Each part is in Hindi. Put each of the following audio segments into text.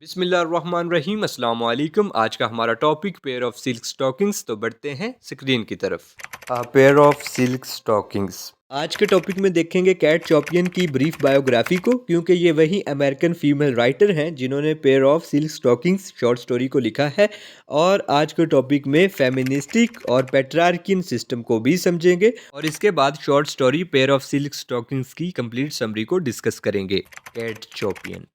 बिस्मिल्लाहिर्रहमानिर्रहीम अस्सलाम वालेकुम। आज का हमारा topic pair of silk stockings. तो बढ़ते हैं स्क्रीन की तरफ। Pair of silk stockings. आज के टॉपिक में देखेंगे कैट चॉपियन की ब्रीफ बायोग्राफी को, क्योंकि ये वही अमेरिकन फीमेल राइटर हैं जिन्होंने pair of silk stockings short story को लिखा है। और आज के टॉपिक में फेमिनिस्टिक और पेट्रार्कियन सिस्टम को भी समझेंगे और इसके बाद short story pair of silk stockings की कंप्लीट समरी को डिस्कस करेंगे। कैट चॉपियन।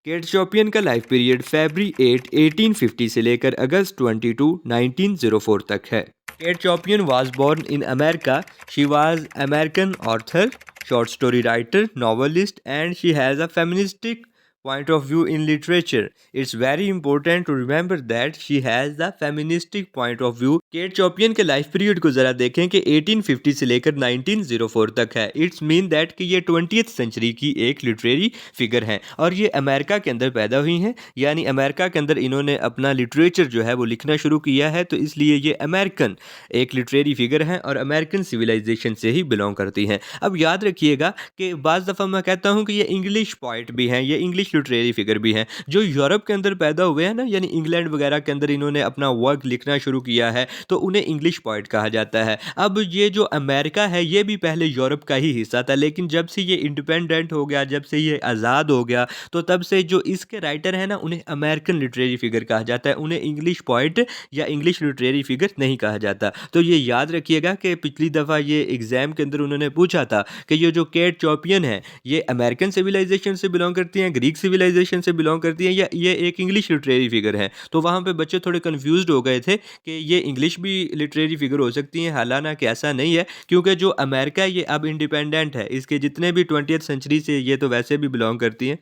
केट चॉपियन का लाइफ पीरियड फरवरी 8, 1850 से लेकर अगस्त 22, 1904 तक है। Kate Chopin was born in America. She was American author, short story writer, novelist, and she has a feministic point of view in literature. It's very important to remember that she has the feministic point of view. Kate Chopin के लाइफ पीरियड को ज़रा देखें कि 1850 से लेकर 1904 तक है। इट्स मीन दैट कि ये 20th सेंचुरी की एक लिटरेरी फिगर हैं और ये अमेरिका के अंदर पैदा हुई हैं, यानी अमेरिका के अंदर इन्होंने अपना लिटरेचर जो है वो लिखना शुरू किया है। तो इसलिए ये अमेरिकन एक लिटरेरी फिगर हैं और अमेरिकन सिविलाइजेशन से ही बिलोंग करती हैं। अब याद रखिएगा कि बाज़ दफ़ा मैं कहता हूँ कि ये इंग्लिश पोइट भी हैं, ये इंग्लिश लिटरेरी फिगर भी हैं जो यूरोप के अंदर पैदा हुए हैं ना, यानी इंग्लैंड वगैरह के अंदर इन्होंने अपना वर्क लिखना शुरू किया है, तो उन्हें इंग्लिश पोइट कहा जाता है। अब ये जो अमेरिका है ये भी पहले यूरोप का ही हिस्सा था, लेकिन जब से ये इंडिपेंडेंट हो गया, जब से ये आज़ाद हो गया, तो तब से जो इसके राइटर हैं ना उन्हें अमेरिकन लिटरेरी फिगर कहा जाता है, उन्हें इंग्लिश पोइट या इंग्लिश लिटरेरी फिगर नहीं कहा जाता। तो ये याद रखिएगा कि पिछली दफ़ा ये एग्ज़ाम के अंदर उन्होंने पूछा था कि ये जो केट चॉपियन है ये अमेरिकन सिविलाइजेशन से बिलोंग करती हैं, ग्रीक सिविलाइजेशन से बिलोंग करती हैं, या ये एक इंग्लिश लिटरेरी फिगर है। तो वहाँ पे बच्चे थोड़े कंफ्यूज्ड हो गए थे कि ये इंग्लिश भी लिटरेरी फिगर हो सकती हैं, हालांकि ऐसा नहीं है, क्योंकि जो अमेरिका है ये अब इंडिपेंडेंट है। इसके जितने भी 20th सेंचुरी से ये तो वैसे भी बिलोंग करती हैं।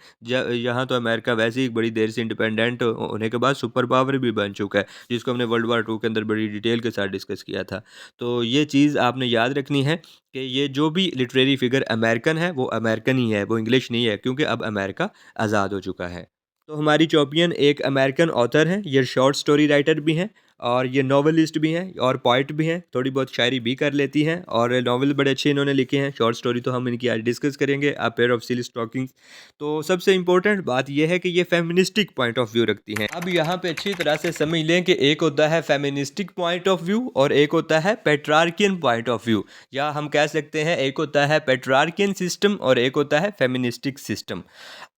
यहाँ तो अमेरिका वैसे ही बड़ी देर से इंडिपेंडेंट होने के बाद सुपर पावर भी बन चुका है, जिसको हमने वर्ल्ड वार 2 के अंदर बड़ी डिटेल के साथ डिस्कस किया था। तो ये चीज़ आपने याद रखनी है कि ये जो भी लिटरेरी फिगर अमेरिकन है वो अमेरिकन ही है, वो इंग्लिश नहीं है, क्योंकि अब अमेरिका आज़ाद हो चुका है। तो हमारी चॉपियन एक अमेरिकन ऑथर हैं, ये शॉर्ट स्टोरी राइटर भी हैं और ये नॉवलिस्ट भी हैं और पोइट भी हैं, थोड़ी बहुत शायरी भी कर लेती हैं और नॉवल बड़े अच्छे इन्होंने लिखे हैं। शॉर्ट स्टोरी तो हम इनकी आज डिस्कस करेंगे, अ पेयर ऑफ सिल्क स्टॉकिंग्स। तो सबसे इंपॉर्टेंट बात यह है कि ये फेमिनिस्टिक पॉइंट ऑफ व्यू रखती हैं। अब यहाँ पे अच्छी तरह से समझ लें कि एक होता है फेमिनिस्टिक पॉइंट ऑफ व्यू और एक होता है पेट्रार्कियन पॉइंट ऑफ व्यू, या हम कह सकते हैं एक होता है पेट्रार्कियन सिस्टम और एक होता है फेमिनिस्टिक सिस्टम।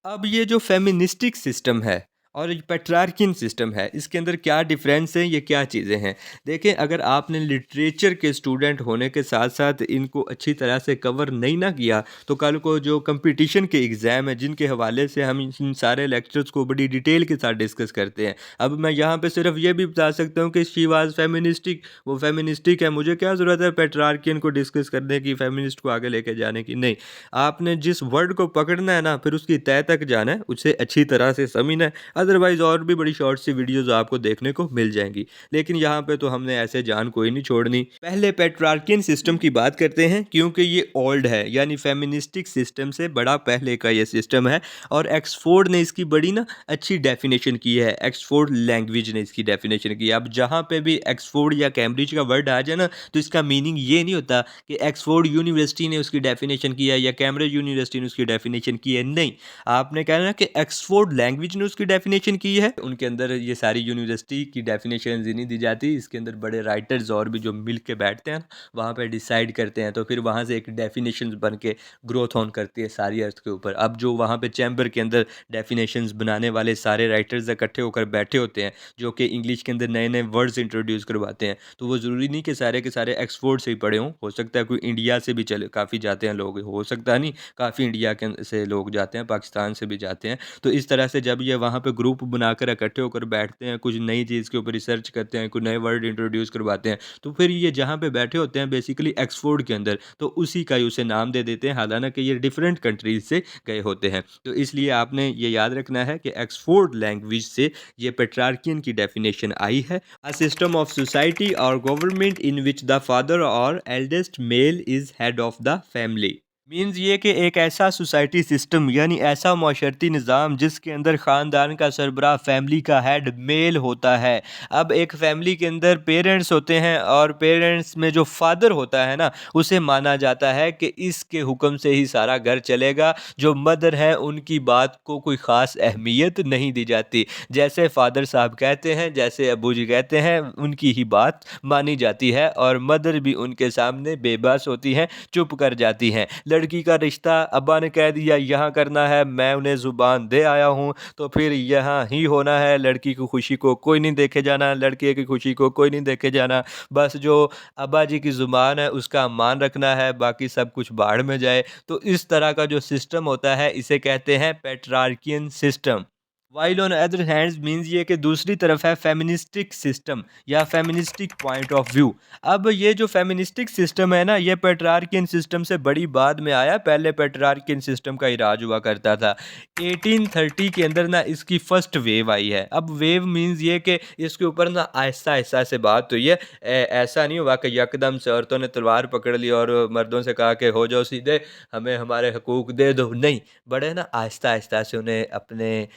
अब ये जो फेमिनिस्टिक सिस्टम है और पेट्रार्कियन सिस्टम है, इसके अंदर क्या डिफरेंस है, ये क्या चीज़ें हैं। देखें, अगर आपने लिटरेचर के स्टूडेंट होने के साथ साथ इनको अच्छी तरह से कवर नहीं ना किया, तो कल को जो कंपटीशन के एग्ज़ाम है जिनके हवाले से हम इन सारे लेक्चर्स को बड़ी डिटेल के साथ डिस्कस करते हैं, अब मैं यहाँ पे सिर्फ ये भी बता सकता हूँ कि शी वाज फेमिनिस्टिक, वो फेमिनिस्टिक है, मुझे क्या ज़रूरत है पेट्रार्कियन को डिस्कस करने की, फेमिनिस्ट को आगे लेके जाने की। नहीं, आपने जिस वर्ड को पकड़ना है ना, फिर उसकी तह तक जाना है, उसे अच्छी तरह से समझना है। अदरवाइज़ और भी बड़ी शॉर्ट सी वीडियोज़ आपको देखने को मिल जाएंगी, लेकिन यहाँ पे तो हमने ऐसे जान कोई नहीं छोड़नी। पहले पेट्रार्कियन सिस्टम की बात करते हैं, क्योंकि ये ओल्ड है, यानी फेमिनिस्टिक सिस्टम से बड़ा पहले का ये सिस्टम है और एक्सफोर्ड ने इसकी बड़ी ना अच्छी डेफिनेशन की है, एक्सफोर्ड लैंग्वेज ने इसकी डेफिनेशन की है। अब जहाँ पे भी एक्सफोर्ड या कैम्ब्रिज का वर्ड आ जाए ना, तो इसका मीनिंग ये नहीं होता कि एक्सफोर्ड यूनिवर्सिटी ने उसकी डेफिनेशन की है या कैम्ब्रिज यूनिवर्सिटी ने उसकी डेफिनेशन की है। नहीं, आपने कहना कि एक्सफोर्ड लैंग्वेज ने उसकी डेफिनेशन की है। उनके अंदर ये सारी यूनिवर्सिटी की डेफिनेशन नहीं दी जाती, इसके अंदर बड़े राइटर्स और भी जो मिल के बैठते हैं वहाँ पे डिसाइड करते हैं, तो फिर वहाँ से एक डेफिनेशन बन के ग्रोथ ऑन करती है सारी अर्थ के ऊपर। अब जो वहाँ पे चैम्बर के अंदर डेफिनेशंस बनाने वाले सारे राइटर्स इकट्ठे होकर बैठे होते हैं, जो कि इंग्लिश के अंदर नए नए वर्ड्स इंट्रोड्यूस करवाते हैं, तो वो ज़रूरी नहीं कि सारे के सारे एक्सफोर्ड से ही पढ़े हों, हो सकता है कोई इंडिया से भी चले, काफ़ी जाते हैं लोग, हो सकता नहीं काफ़ी इंडिया के से लोग जाते हैं, पाकिस्तान से भी जाते हैं। तो इस तरह से जब ये वहाँ पे ग्रुप बनाकर इकट्ठे होकर बैठते हैं, कुछ नई चीज़ के ऊपर रिसर्च करते हैं, कुछ नए वर्ड इंट्रोड्यूस करवाते हैं, तो फिर ये जहाँ पे बैठे होते हैं बेसिकली एक्सफोर्ड के अंदर, तो उसी का ही उसे नाम दे देते हैं, हालांकि ये डिफरेंट कंट्रीज से गए होते हैं। तो इसलिए आपने ये याद रखना है कि एक्सफोर्ड लैंग्वेज से ये पेट्रार्कियन की डेफिनेशन आई है। अ सिस्टम ऑफ सोसाइटी और government in which the father और eldest male is head of the family. Means ये कि एक ऐसा सोसाइटी सिस्टम यानी ऐसा माशरती निज़ाम जिसके अंदर ख़ानदान का सरबराह फैमिली का हेड मेल होता है। अब एक फैमिली के अंदर पेरेंट्स होते हैं और पेरेंट्स में जो फादर होता है ना, उसे माना जाता है कि इसके हुक्म से ही सारा घर चलेगा। जो मदर है उनकी बात को कोई ख़ास अहमियत नहीं दी जाती। जैसे फादर साहब कहते हैं, जैसे अब्बू जी कहते हैं, उनकी ही बात मानी जाती है और मदर भी उनके सामने बेबस होती हैं, चुप कर जाती हैं। लड़की का रिश्ता अब्बा ने कह दिया यहाँ करना है, मैं उन्हें ज़ुबान दे आया हूँ, तो फिर यहाँ ही होना है। लड़की की खुशी को कोई नहीं देखे जाना, लड़के की खुशी को कोई नहीं देखे जाना। बस जो अब्बा जी की ज़ुबान है उसका मान रखना है, बाकी सब कुछ बाहर में जाए। तो इस तरह का जो सिस्टम होता है इसे कहते हैं patriarchian system. While on other hands means ये कि दूसरी तरफ है फेमिनिस्टिक सिस्टम या फेमिनिस्टिक पॉइंट ऑफ व्यू। अब ये जो फेमिनिस्टिक सिस्टम है ना, ये पेट्रार्कियन सिस्टम से बड़ी बाद में आया। पहले पेट्रार्कियन सिस्टम का ही राज हुआ करता था। 1830 के अंदर ना इसकी फर्स्ट वेव आई है। अब वेव मीन्स ये कि इसके ऊपर ना आहिस्ता आहिस्ता से बात हुई है। ऐसा नहीं हुआ कि यकदम से औरतों ने तलवार पकड़ ली और मर्दों से कहा कि हो जाओ सीधे, हमें हमारे हकूक दे दो। नहीं, बड़े ना आहिस्ता आहिस्ता से उन्हें अपने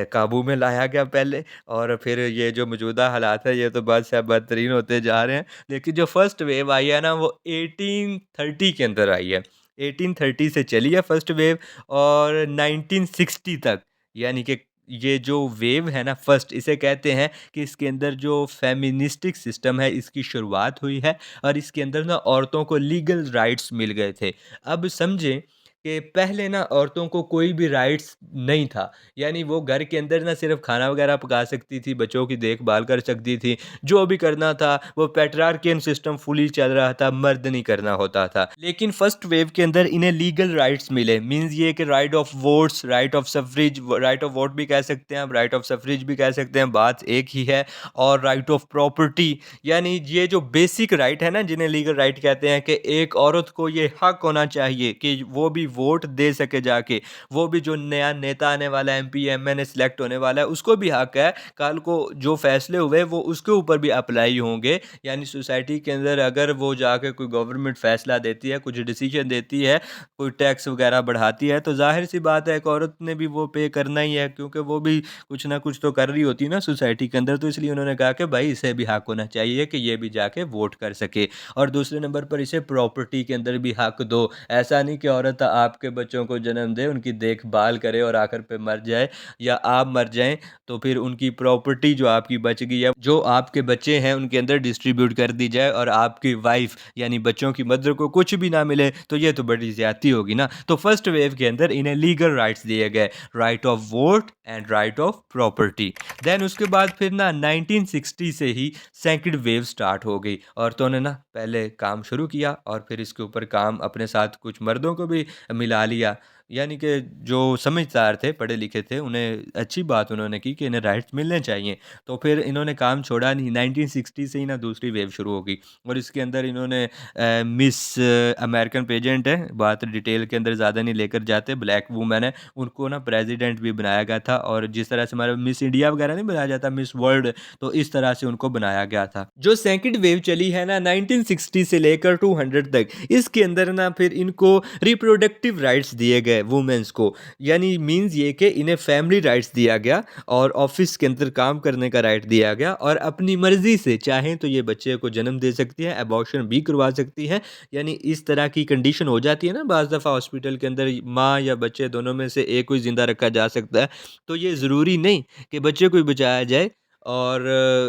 काबू में लाया गया पहले, और फिर ये जो मौजूदा हालात है ये तो बद से बदतरीन होते जा रहे हैं। लेकिन जो फर्स्ट वेव आई है ना वो 1830 के अंदर आई है। 1830 से चली है फर्स्ट वेव और 1960 तक, यानी कि ये जो वेव है ना फर्स्ट, इसे कहते हैं कि इसके अंदर जो फेमिनिस्टिक सिस्टम है इसकी शुरुआत हुई है और इसके अंदर ना औरतों को लीगल राइट्स मिल गए थे। अब समझें कि पहले ना औरतों को कोई भी राइट्स नहीं था, यानी वो घर के अंदर ना सिर्फ खाना वगैरह पका सकती थी, बच्चों की देखभाल कर सकती थी, जो भी करना था वो पैट्रियार्कियन सिस्टम फुली चल रहा था, मर्द नहीं करना होता था। लेकिन फर्स्ट वेव के अंदर इन्हें लीगल राइट्स मिले। मींस ये कि right of votes, right of suffrage, right of vote भी कह सकते हैं, राइट ऑफ सफरेज भी कह सकते हैं, बात एक ही है। और राइट ऑफ प्रॉपर्टी, यानी ये जो बेसिक राइट है ना जिन्हें लीगल राइट कहते हैं, कि एक औरत को ये हक होना चाहिए कि वो भी वोट दे सके जाके, वो भी जो नया नेता आने वाला है, एमपी एमएनए सिलेक्ट होने वाला है, उसको भी हक है कल को जो फैसले हुए वो उसके ऊपर भी अप्लाई होंगे। यानी सोसाइटी के अंदर अगर वो जाके कोई गवर्नमेंट फैसला देती है, कुछ डिसीजन देती है, कोई टैक्स वगैरह बढ़ाती है, तो जाहिर सी बात है एक औरत ने भी वो पे करना ही है, क्योंकि वो भी कुछ ना कुछ तो कर रही होती है ना सोसाइटी के अंदर। तो इसलिए उन्होंने कहा कि भाई इसे भी हक होना चाहिए कि ये भी जाके वोट कर सके। और दूसरे नंबर पर इसे प्रॉपर्टी के अंदर भी हक दो। ऐसा नहीं कि औरत आपके बच्चों को जन्म दे, उनकी देखभाल करे और आखिर पे मर जाए या आप मर जाएं, तो फिर उनकी प्रॉपर्टी जो आपकी बच गई है, जो आपके बच्चे हैं उनके अंदर डिस्ट्रीब्यूट कर दी जाए और आपकी वाइफ यानी बच्चों की मदर को कुछ भी ना मिले, तो ये तो बड़ी ज्यादती होगी ना। तो फर्स्ट वेव के अंदर इन्हें लीगल राइट्स दिए गए, right of vote and right of property. Then उसके बाद फिर ना 1960 से ही सेकंड वेव स्टार्ट हो गई। औरतों ने ना पहले काम शुरू किया और फिर इसके ऊपर काम अपने साथ कुछ मर्दों को भी मिला लिया। यानी कि जो समझदार थे, पढ़े लिखे थे, उन्हें अच्छी बात उन्होंने की कि इन्हें राइट्स मिलने चाहिए। तो फिर इन्होंने काम छोड़ा नहीं, 1960 से ही ना दूसरी वेव शुरू हो गई और इसके अंदर इन्होंने मिस अमेरिकन पेजेंट है, बात डिटेल के अंदर ज़्यादा नहीं लेकर जाते, ब्लैक वूमेन है, उनको ना प्रेसिडेंट भी बनाया गया था। और जिस तरह से हमारा मिस इंडिया वगैरह नहीं बनाया जाता, मिस वर्ल्ड, तो इस तरह से उनको बनाया गया था। जो सेकंड वेव चली है ना 1960 से लेकर 200 तक, इसके अंदर ना फिर इनको रिप्रोडक्टिव राइट्स दिए गए वुमेन्स को। यानी मीन्स ये कि इन्हें फैमिली राइट्स दिया गया और ऑफिस के अंदर काम करने का राइट दिया गया और अपनी मर्जी से चाहें तो ये बच्चे को जन्म दे सकती है, अबॉर्शन भी करवा सकती है। यानी इस तरह की कंडीशन हो जाती है ना बाज़ दफ़ा हॉस्पिटल के अंदर, माँ या बच्चे दोनों में से एक को ही ज़िंदा रखा जा सकता है। तो ये ज़रूरी नहीं कि बच्चे को ही बचाया जाए और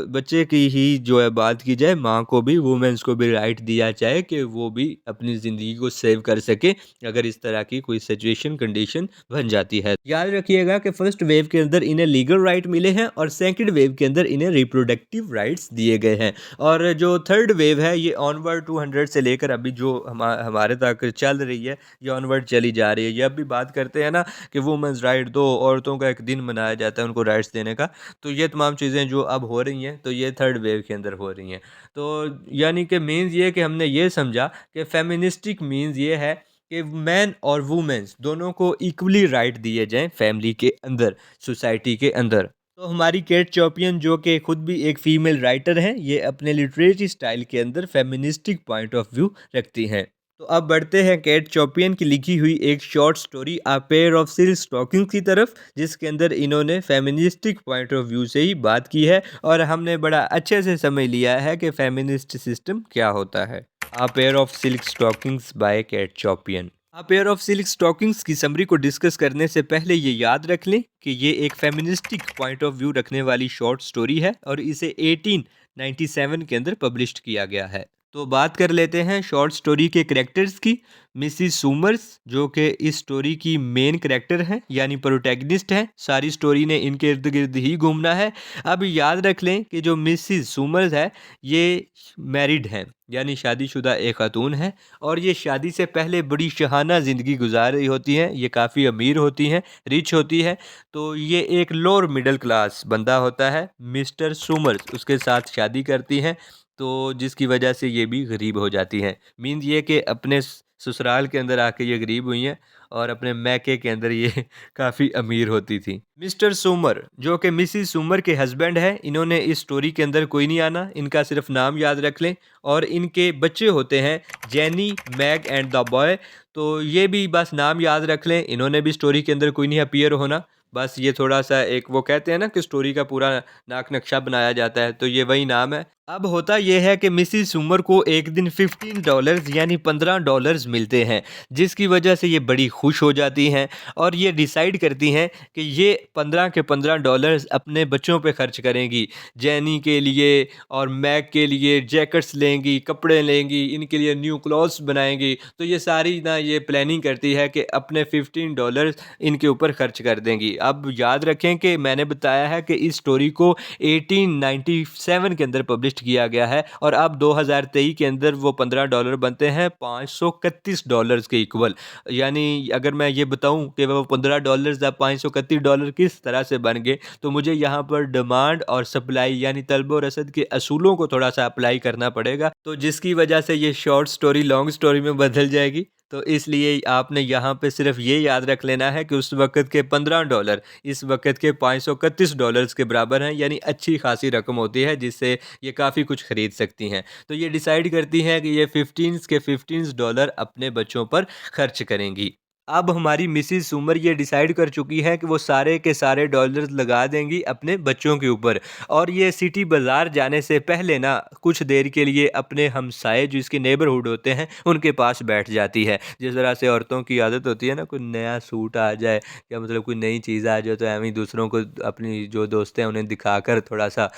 बच्चे की ही जो है बात की जाए, माँ को भी, वुमेन्स को भी राइट दिया जाए कि वो भी अपनी ज़िंदगी को सेव कर सके अगर इस तरह की कोई सिचुएशन कंडीशन बन जाती है। याद रखिएगा कि फर्स्ट वेव के अंदर इन्हें लीगल राइट मिले हैं और सेकंड वेव के अंदर इन्हें रिप्रोडक्टिव राइट्स दिए गए हैं। और जो थर्ड वेव है ये ऑनवर्ड 200 से लेकर अभी जो हमारे तक चल रही है, ये ऑनवर्ड चली जा रही है। ये अभी बात करते हैं ना कि वुमेन्स राइट दो, औरतों का एक दिन मनाया जाता है उनको राइट्स देने का, तो ये तमाम चीज़ें जो अब हो रही हैं तो ये थर्ड वेव के अंदर हो रही हैं। तो यानी कि मीन्स ये कि हमने ये समझा कि फेमिनिस्टिक मीन्स ये है कि मैन और वुमेन्स दोनों को इक्वली राइट दिए जाएं फैमिली के अंदर, सोसाइटी के अंदर। तो हमारी केट चौपियन जो कि खुद भी एक फीमेल राइटर हैं, ये अपने लिटरेरी स्टाइल के अंदर फेमिनिस्टिक पॉइंट ऑफ व्यू रखती हैं। तो अब बढ़ते हैं कैट चॉपियन की लिखी हुई एक short story a pair of silk stockings की तरफ, जिसके अंदर इन्होंने फेमिनिस्टिक पॉइंट ऑफ व्यू से ही बात की है और हमने बड़ा अच्छे से समझ लिया है कि फेमिनिस्ट सिस्टम क्या होता है। A pair of silk stockings by Kate Chopin. A pair of silk stockings की समरी को डिस्कस करने से पहले ये याद रख लें कि ये एक फेमिनिस्टिक पॉइंट ऑफ व्यू रखने वाली शॉर्ट स्टोरी है और इसे 1897 के अंदर पब्लिश किया गया है। तो बात कर लेते हैं शॉर्ट स्टोरी के कैरेक्टर्स की। मिसिस सूमर्स जो कि इस स्टोरी की मेन कैरेक्टर हैं यानी प्रोटैगनिस्ट हैं, सारी स्टोरी ने इनके इर्द गिर्द ही घूमना है। अब याद रख लें कि जो मिसिस सूमर्स है ये मैरिड हैं यानी शादीशुदा एक खातून है और ये शादी से पहले बड़ी शहाना ज़िंदगी गुजार रही होती हैं। ये काफ़ी अमीर होती हैं, रिच होती है। तो ये एक लोअर मिडिल क्लास बंदा होता है, मिस्टर सूमर्स उसके साथ शादी करती हैं, तो जिसकी वजह से ये भी गरीब हो जाती हैं। मीन ये कि अपने ससुराल के अंदर आके ये गरीब हुई हैं और अपने मैके के अंदर ये काफ़ी अमीर होती थी। मिस्टर सूमर जो कि मिसिस सूमर के हस्बैंड हैं, इन्होंने इस स्टोरी के अंदर कोई नहीं आना, इनका सिर्फ नाम याद रख लें। और इनके बच्चे होते हैं Jenny, Meg and the boy. तो ये भी बस नाम याद रख लें, इन्होंने भी स्टोरी के अंदर कोई नहीं अपीयर होना। बस ये थोड़ा सा एक वो कहते हैं ना कि स्टोरी का पूरा नाक नक्शा बनाया जाता है, तो ये वही नाम है। अब होता यह है कि मिसिस सूमर को एक दिन $15 यानी $15 मिलते हैं, जिसकी वजह से ये बड़ी खुश हो जाती हैं और ये डिसाइड करती हैं कि ये 15 के $15 अपने बच्चों पे खर्च करेंगी। जैनी के लिए और मैग के लिए जैकेट्स लेंगी, कपड़े लेंगी, इनके लिए न्यू क्लॉथ्स बनाएंगी। तो ये सारी ना ये प्लानिंग करती है कि अपने $15 इनके ऊपर खर्च कर देंगी। अब याद रखें कि मैंने बताया है कि इस स्टोरी को 1897 के अंदर पब्लिश किया गया है और अब 2023 के अंदर वो $15 बनते हैं $531 के इक्वल। यानी अगर मैं ये बताऊं कि वो $15 या $531 किस तरह से बन गए, तो मुझे यहाँ पर डिमांड और सप्लाई यानी तलब और रसद के असूलों को थोड़ा सा अप्लाई करना पड़ेगा, तो जिसकी वजह से ये शॉर्ट स्टोरी लॉन्ग स्टोरी में बदल जाएगी। तो इसलिए आपने यहाँ पे सिर्फ ये याद रख लेना है कि उस वक़्त के $15 इस वक़्त के $531 के बराबर हैं, यानी अच्छी खासी रकम होती है जिससे ये काफ़ी कुछ ख़रीद सकती हैं। तो ये डिसाइड करती हैं कि ये 15 के $15 अपने बच्चों पर खर्च करेंगी। अब हमारी मिसिस सूमर ये डिसाइड कर चुकी हैं कि वो सारे के सारे डॉलर्स लगा देंगी अपने बच्चों के ऊपर और ये सिटी बाज़ार जाने से पहले ना कुछ देर के लिए अपने हमसाए जो इसके नेबरहुड होते हैं उनके पास बैठ जाती है। जिस तरह से औरतों की आदत होती है ना, कोई नया सूट आ जाए या मतलब कोई नई चीज़ आ जाए तो एवं ही दूसरों को अपनी जो दोस्त हैं उन्हें दिखाकर थोड़ा सा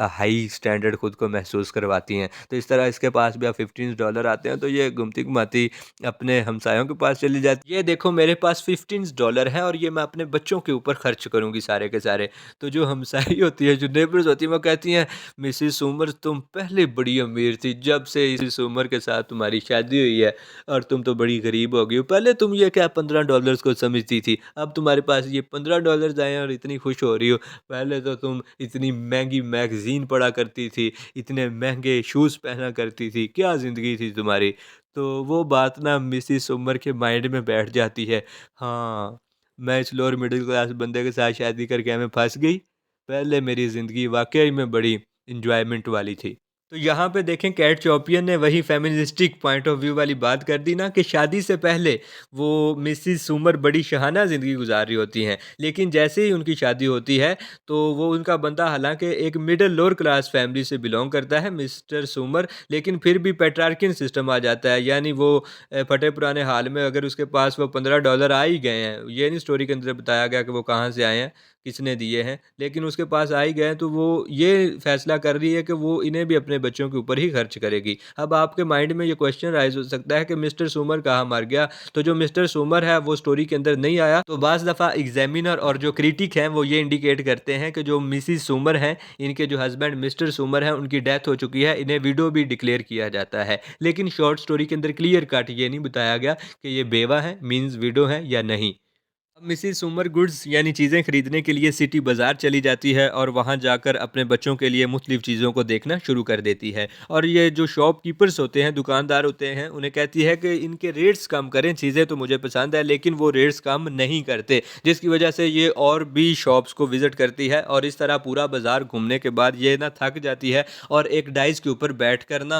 हाई स्टैंडर्ड खुद को महसूस करवाती हैं। तो इस तरह इसके पास भी अब $15 आते हैं तो ये घूमती घुमाती अपने हमसायों के पास चली जाती है, ये देखो मेरे पास $15 हैं और ये मैं अपने बच्चों के ऊपर खर्च करूंगी सारे के सारे। तो जो हमसाई होती है, जो नेबर्स होती है, वो कहती हैं मिसिस उमर तुम पहले बड़ी अमीर थी, जब से इस उमर के साथ तुम्हारी शादी हुई है और तुम तो बड़ी गरीब हो गई हो। पहले तुम ये क्या $15 को समझती थी, अब तुम्हारे पास ये $15 आए और इतनी खुश हो रही हो। पहले तो तुम इतनी महंगी मैगजीन पढ़ा करती थी, इतने महंगे शूज़ पहना करती थी, क्या ज़िंदगी थी तुम्हारी। तो वो बात ना मिसिस उमर के माइंड में बैठ जाती है। हाँ, मैं इस लोअर मिडिल क्लास बंदे के साथ शादी करके मैं फंस गई। पहले मेरी ज़िंदगी वाकई में बड़ी इंजॉयमेंट वाली थी। तो यहाँ पे देखें कैट चॉपियन ने वही फेमिनिस्टिक पॉइंट ऑफ व्यू वाली बात कर दी ना कि शादी से पहले वो मिसिस सुमर बड़ी शहाना ज़िंदगी गुजार रही होती हैं, लेकिन जैसे ही उनकी शादी होती है तो वो उनका बंदा हालांकि एक मिडिल लोअर क्लास फैमिली से बिलोंग करता है मिस्टर सुमर, लेकिन फिर भी पेट्रार्किन सिस्टम आ जाता है। यानी वो फटे पुराने हाल में अगर उसके पास वो $15 आ ही गए हैं, ये नहीं स्टोरी के अंदर बताया गया कि वो कहाँ से आए हैं, किसने दिए हैं, लेकिन उसके पास आ ही गए हैं, तो वो ये फैसला कर रही है कि वो इन्हें भी अपने बच्चों के ऊपर ही खर्च करेगी। अब आपके माइंड में ये क्वेश्चन राइज हो सकता है कि मिस्टर सुमर कहाँ मर गया। तो जो मिस्टर सुमर है वो स्टोरी के अंदर नहीं आया। तो बाज़ दफ़ा एग्जामिनर और जो क्रिटिक हैं वो ये इंडिकेट करते हैं कि जो मिसिस सुमर हैं, इनके जो हस्बैंड मिस्टर सुमर हैं, उनकी डेथ हो चुकी है, इन्हें विडो भी डिक्लेयर किया जाता है। लेकिन शॉर्ट स्टोरी के अंदर क्लियर कट ये नहीं बताया गया कि ये बेवा है मीन्स विडो है या नहीं। मिसिस उमर गुड्स यानी चीज़ें खरीदने के लिए सिटी बाज़ार चली जाती है और वहाँ जाकर अपने बच्चों के लिए मुख्तलिफ़ चीज़ों को देखना शुरू कर देती है। और ये जो शॉपकीपर्स होते हैं, दुकानदार होते हैं, उन्हें कहती है कि इनके रेट्स कम करें, चीज़ें तो मुझे पसंद है लेकिन वो रेट्स कम नहीं करते। जिसकी वजह से ये और भी शॉप्स को विज़िट करती है और इस तरह पूरा बाज़ार घूमने के बाद ये ना थक जाती है और एक डाइस के ऊपर बैठकर ना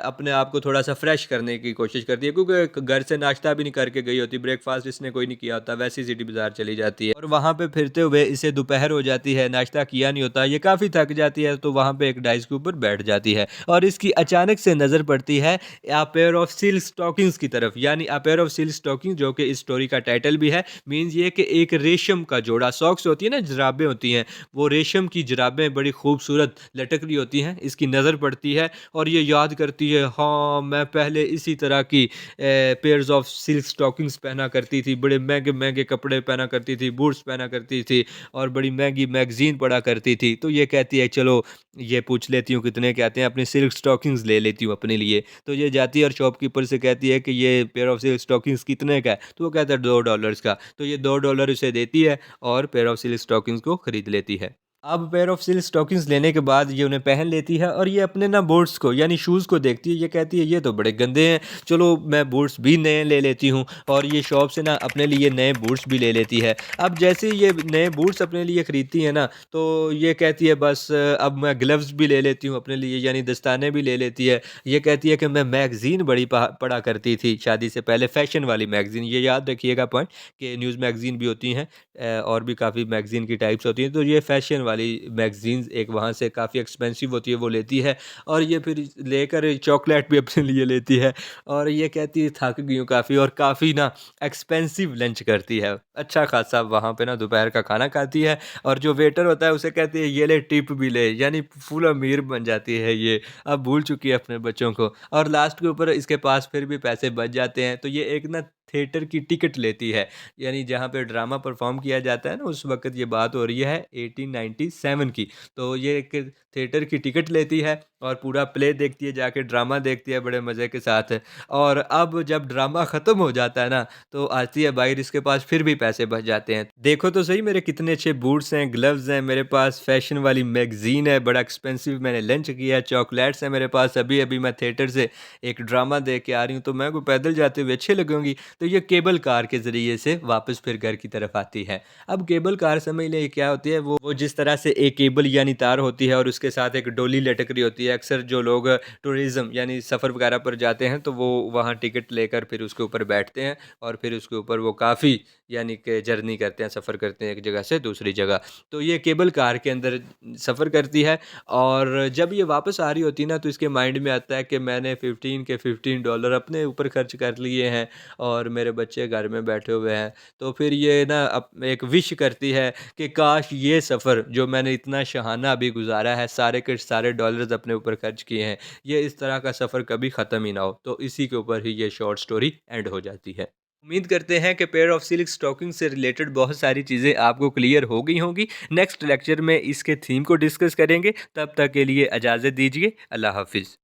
अपने आप को थोड़ा-सा फ्रेश करने की कोशिश करती है, क्योंकि घर से नाश्ता भी नहीं करके गई होती, ब्रेकफ़ास्ट इसने कोई नहीं किया होता, वैसे ही सिटी बाज़ार चली जाती है और वहाँ पे फिरते हुए इसे दोपहर हो जाती है, नाश्ता किया नहीं होता, ये काफ़ी थक जाती है, तो वहाँ पे एक डाइस के ऊपर बैठ जाती है और इसकी अचानक से नज़र पड़ती है a pair of silk stockings की तरफ। यानी a pair of silk stocking, जो कि इस स्टोरी का टाइटल भी है, मीन्स ये कि एक रेशम का जोड़ा, सॉक्स होती है ना, जुराबें होती हैं, वो रेशम की जुराबें बड़ी खूबसूरत लटक रही होती हैं, इसकी नज़र पड़ती है और ये याद करती है, हाँ, मैं पहले इसी तरह की पेयर्स ऑफ सिल्क स्टॉकिंग्स पहना करती थी, बड़े महँगे-महँगे कपड़े पहना करती थी, बूट्स पहना करती थी और बड़ी महँगी मैगज़ीन पढ़ा करती थी। तो ये कहती है, चलो ये पूछ लेती हूँ कितने के आते हैं, अपनी सिल्क स्टॉकिंग्स ले लेती हूँ अपने लिए। तो ये जाती है और शॉपकीपर से कहती है कि ये पेयर ऑफ सिल्क स्टॉकिंग्स कितने का है? तो वो कहता है $2 का। तो ये $2 उसे देती है और पेयर ऑफ सिल्क स्टॉकिंग्स को खरीद लेती है। अब पेयर ऑफ सिल्क स्टॉकिंग्स लेने के बाद ये उन्हें पहन लेती है और ये अपने ना बूट्स को यानी शूज़ को देखती है, ये कहती है ये तो बड़े गंदे हैं, चलो मैं बूट्स भी नए ले लेती हूँ और ये शॉप से ना अपने लिए नए बूट्स भी ले लेती है। अब जैसे ही ये नए बूट्स अपने लिए खरीदती है ना, तो ये कहती है बस अब मैं ग्लव्स भी ले लेती हूँ अपने लिए, यानी दस्ताने भी ले लेती है। ये कहती है कि मैं मैगज़ीन बड़ी पढ़ा करती थी शादी से पहले, फ़ैशन वाली मैगज़ीन, ये याद रखिएगा पॉइंट, कि न्यूज़ मैगज़ीन भी होती हैं और भी काफ़ी मैगज़ीन की टाइप्स होती हैं, तो ये फ़ैशन वाली मैगज़ीन्स एक वहाँ से काफ़ी एक्सपेंसिव होती है, वो लेती है और ये फिर लेकर चॉकलेट भी अपने लिए लेती है और ये कहती है थक गई हूँ काफ़ी, और काफ़ी ना एक्सपेंसिव लंच करती है। अच्छा खासा वहाँ पे ना दोपहर का खाना खाती है और जो वेटर होता है उसे कहती है ये ले टिप भी ले, यानी फुल अमीर बन जाती है ये। अब भूल चुकी है अपने बच्चों को और लास्ट के ऊपर इसके पास फिर भी पैसे बच जाते हैं, तो ये एक ना थिएटर की टिकट लेती है, यानी जहाँ पे ड्रामा परफॉर्म किया जाता है ना, उस वक़्त ये बात हो रही है 1897 की। तो ये एक थिएटर की टिकट लेती है और पूरा प्ले देखती है, जाके ड्रामा देखती है बड़े मज़े के साथ। और अब जब ड्रामा ख़त्म हो जाता है ना, तो आती है बाहर, इसके पास फिर भी पैसे बच जाते हैं। देखो तो सही मेरे कितने अच्छे बूट्स हैं, ग्लव्स हैं, मेरे पास फ़ैशन वाली मैगज़ीन है, बड़ा एक्सपेंसिव मैंने लंच किया है, चॉकलेट्स हैं मेरे पास, अभी-अभी मैं थिएटर से एक ड्रामा देख के आ रही हूँ, तो मैं को पैदल जाते हुए अच्छी लगूँगी। तो ये केबल कार के ज़रिए से वापस फिर घर की तरफ आती है। अब केबल कार समझ लें क्या होती है, वो जिस तरह से एक केबल यानी तार होती है और उसके साथ एक डोली लटक रही होती है। अक्सर जो लोग टूरिज़्म यानी सफ़र वगैरह पर जाते हैं, तो वो वहाँ टिकट लेकर फिर उसके ऊपर बैठते हैं और फिर उसके ऊपर वो काफ़ी यानी कि जर्नी करते हैं, सफ़र करते हैं एक जगह से दूसरी जगह। तो ये केबल कार के अंदर सफ़र करती है और जब ये वापस आ रही होती है ना, तो इसके माइंड में आता है कि मैंने 15 के $15 अपने ऊपर खर्च कर लिए हैं और मेरे बच्चे घर में बैठे हुए हैं। तो फिर ये ना एक विश करती है कि काश ये सफ़र जो मैंने इतना शहाना अभी गुज़ारा है, सारे के सारे डॉलर्स अपने ऊपर खर्च किए हैं, ये इस तरह का सफ़र कभी ख़त्म ही ना हो। तो इसी के ऊपर ही ये शॉर्ट स्टोरी एंड हो जाती है। उम्मीद करते हैं कि पेयर ऑफ सिल्क स्टॉकिंग से रिलेटेड बहुत सारी चीज़ें आपको क्लियर हो गई होंगी। नेक्स्ट लेक्चर में इसके थीम को डिस्कस करेंगे। तब तक के लिए इजाज़त दीजिए। अल्लाह हाफ़िज़।